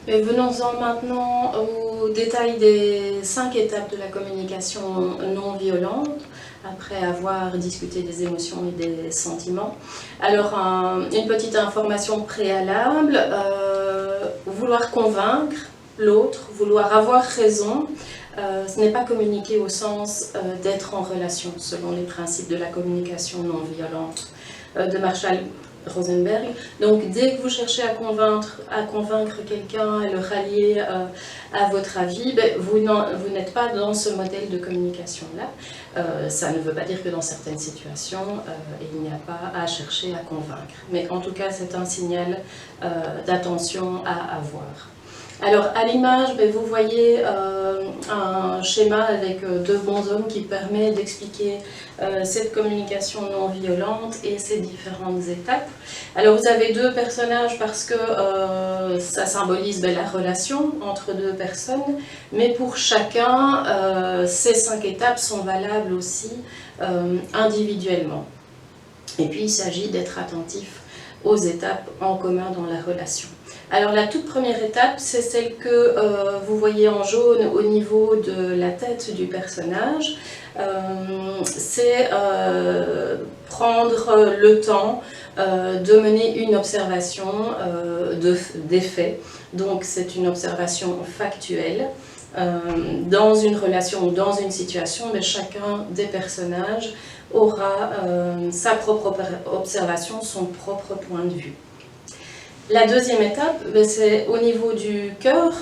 Et venons-en maintenant au détail des 5 étapes de la communication non violente, après avoir discuté des émotions et des sentiments. Alors, une petite information préalable, vouloir convaincre l'autre, vouloir avoir raison, ce n'est pas communiquer au sens d'être en relation, selon les principes de la communication non violente de Marshall Rosenberg. Donc dès que vous cherchez à convaincre quelqu'un, à le rallier à votre avis, vous n'êtes pas dans ce modèle de communication-là. Ça ne veut pas dire que dans certaines situations, il n'y a pas à chercher à convaincre. Mais en tout cas, c'est un signal d'attention à avoir. Alors à l'image, vous voyez un schéma avec deux bonshommes qui permet d'expliquer cette communication non violente et ses différentes étapes. Alors vous avez deux personnages parce que ça symbolise la relation entre deux personnes, mais pour chacun, ces 5 étapes sont valables aussi individuellement. Et puis il s'agit d'être attentif aux étapes en commun dans la relation. Alors la toute première étape, c'est celle que vous voyez en jaune au niveau de la tête du personnage. C'est prendre le temps de mener une observation des faits. Donc c'est une observation factuelle. Dans une relation ou dans une situation, mais chacun des personnages aura sa propre observation, son propre point de vue. La deuxième étape, c'est au niveau du cœur,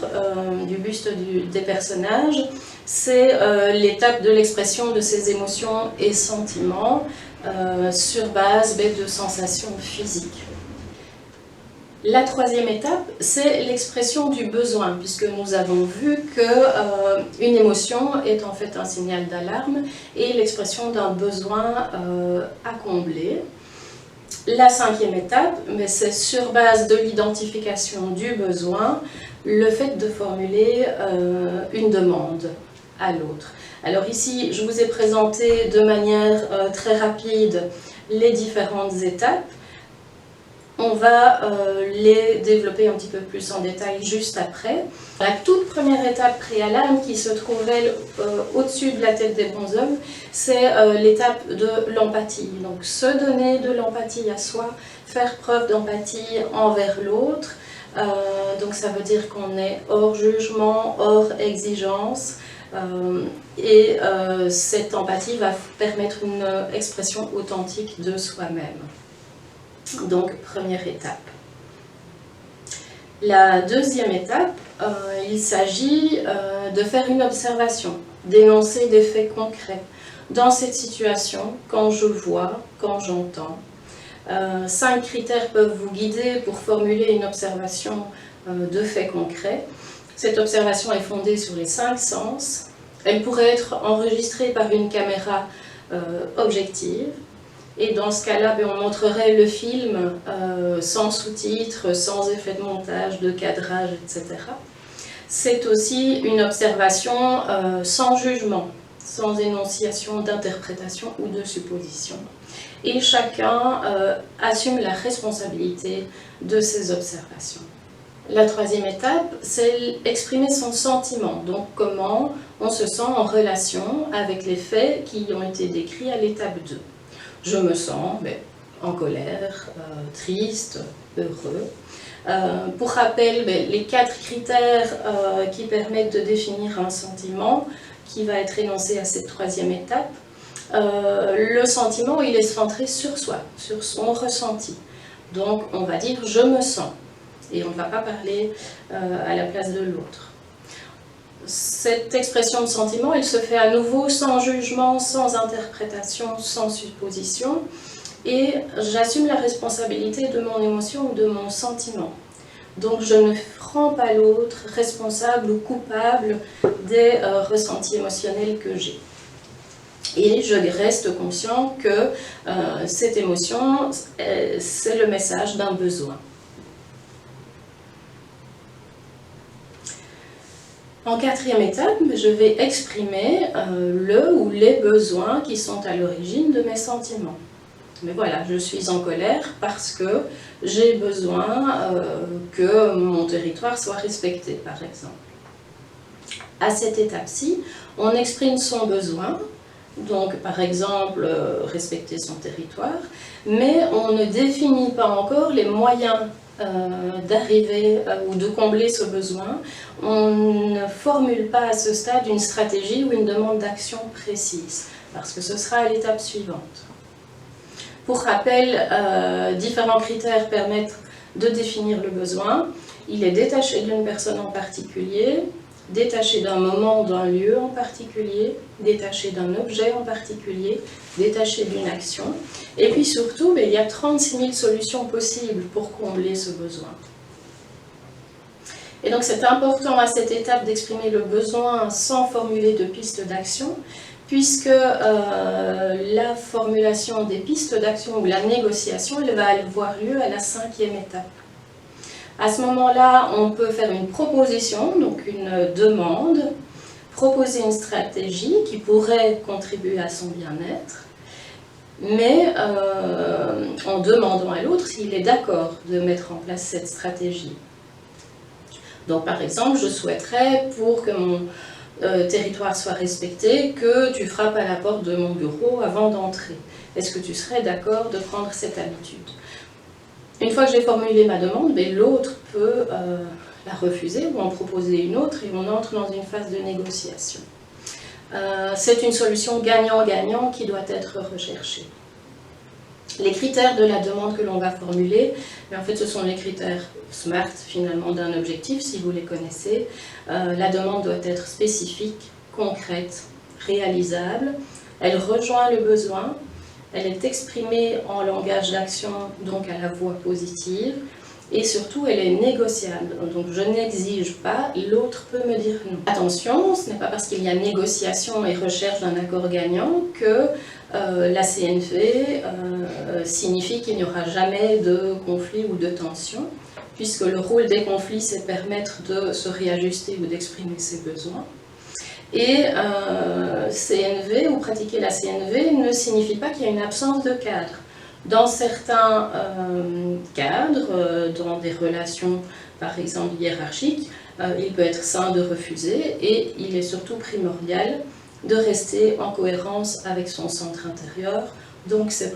du buste des personnages, c'est l'étape de l'expression de ses émotions et sentiments sur base de sensations physiques. La troisième étape, c'est l'expression du besoin, puisque nous avons vu qu'une émotion est en fait un signal d'alarme et l'expression d'un besoin à combler. La cinquième étape, c'est sur base de l'identification du besoin, le fait de formuler une demande à l'autre. Alors ici, je vous ai présenté de manière très rapide les différentes étapes. On va les développer un petit peu plus en détail juste après. La toute première étape préalable qui se trouve au-dessus de la tête des bonshommes, c'est l'étape de l'empathie. Donc se donner de l'empathie à soi, faire preuve d'empathie envers l'autre. Donc ça veut dire qu'on est hors jugement, hors exigence. Et cette empathie va permettre une expression authentique de soi-même. Donc, première étape. La deuxième étape, il s'agit de faire une observation, d'énoncer des faits concrets. Dans cette situation, quand je vois, quand j'entends, 5 critères peuvent vous guider pour formuler une observation de faits concrets. Cette observation est fondée sur les 5 sens. Elle pourrait être enregistrée par une caméra objective. Et dans ce cas-là, on montrerait le film sans sous-titres, sans effet de montage, de cadrage, etc. C'est aussi une observation sans jugement, sans énonciation d'interprétation ou de supposition. Et chacun assume la responsabilité de ses observations. La troisième étape, c'est exprimer son sentiment, donc comment on se sent en relation avec les faits qui ont été décrits à l'étape 2. Je me sens en colère, triste, heureux. Pour rappel, les 4 critères qui permettent de définir un sentiment qui va être énoncé à cette troisième étape. Le sentiment, il est centré sur soi, sur son ressenti. Donc on va dire « je me sens » et on ne va pas parler à la place de l'autre. Cette expression de sentiment, elle se fait à nouveau sans jugement, sans interprétation, sans supposition. Et j'assume la responsabilité de mon émotion ou de mon sentiment. Donc je ne rends pas l'autre responsable ou coupable des ressentis émotionnels que j'ai. Et je reste conscient que cette émotion, c'est le message d'un besoin. En quatrième étape, je vais exprimer le ou les besoins qui sont à l'origine de mes sentiments. Mais voilà, je suis en colère parce que j'ai besoin que mon territoire soit respecté, par exemple. À cette étape-ci, on exprime son besoin, donc par exemple respecter son territoire, mais on ne définit pas encore les moyens d'arriver ou de combler ce besoin. On ne formule pas à ce stade une stratégie ou une demande d'action précise, parce que ce sera à l'étape suivante. Pour rappel, différents critères permettent de définir le besoin. Il est détaché d'une personne en particulier, détaché d'un moment, d'un lieu en particulier, détaché d'un objet en particulier, détaché d'une action. Et puis surtout, il y a 36 000 solutions possibles pour combler ce besoin. Et donc c'est important à cette étape d'exprimer le besoin sans formuler de pistes d'action, puisque la formulation des pistes d'action ou la négociation, elle va avoir lieu à la 5e étape. À ce moment-là, on peut faire une proposition, donc une demande, proposer une stratégie qui pourrait contribuer à son bien-être, mais en demandant à l'autre s'il est d'accord de mettre en place cette stratégie. Donc par exemple, je souhaiterais, pour que mon territoire soit respecté, que tu frappes à la porte de mon bureau avant d'entrer. Est-ce que tu serais d'accord de prendre cette habitude ? Une fois que j'ai formulé ma demande, l'autre peut la refuser ou en proposer une autre et on entre dans une phase de négociation. C'est une solution gagnant-gagnant qui doit être recherchée. Les critères de la demande que l'on va formuler, en fait ce sont les critères SMART finalement d'un objectif, si vous les connaissez. La demande doit être spécifique, concrète, réalisable, elle rejoint le besoin, elle est exprimée en langage d'action, donc à la voix positive, et surtout elle est négociable. Donc je n'exige pas, l'autre peut me dire non. Attention, ce n'est pas parce qu'il y a négociation et recherche d'un accord gagnant que la CNV signifie qu'il n'y aura jamais de conflit ou de tension, puisque le rôle des conflits, c'est de permettre de se réajuster ou d'exprimer ses besoins. Et CNV, ou pratiquer la CNV, ne signifie pas qu'il y a une absence de cadre. Dans certains cadres, dans des relations par exemple hiérarchiques, il peut être sain de refuser et il est surtout primordial de rester en cohérence avec son centre intérieur, donc ses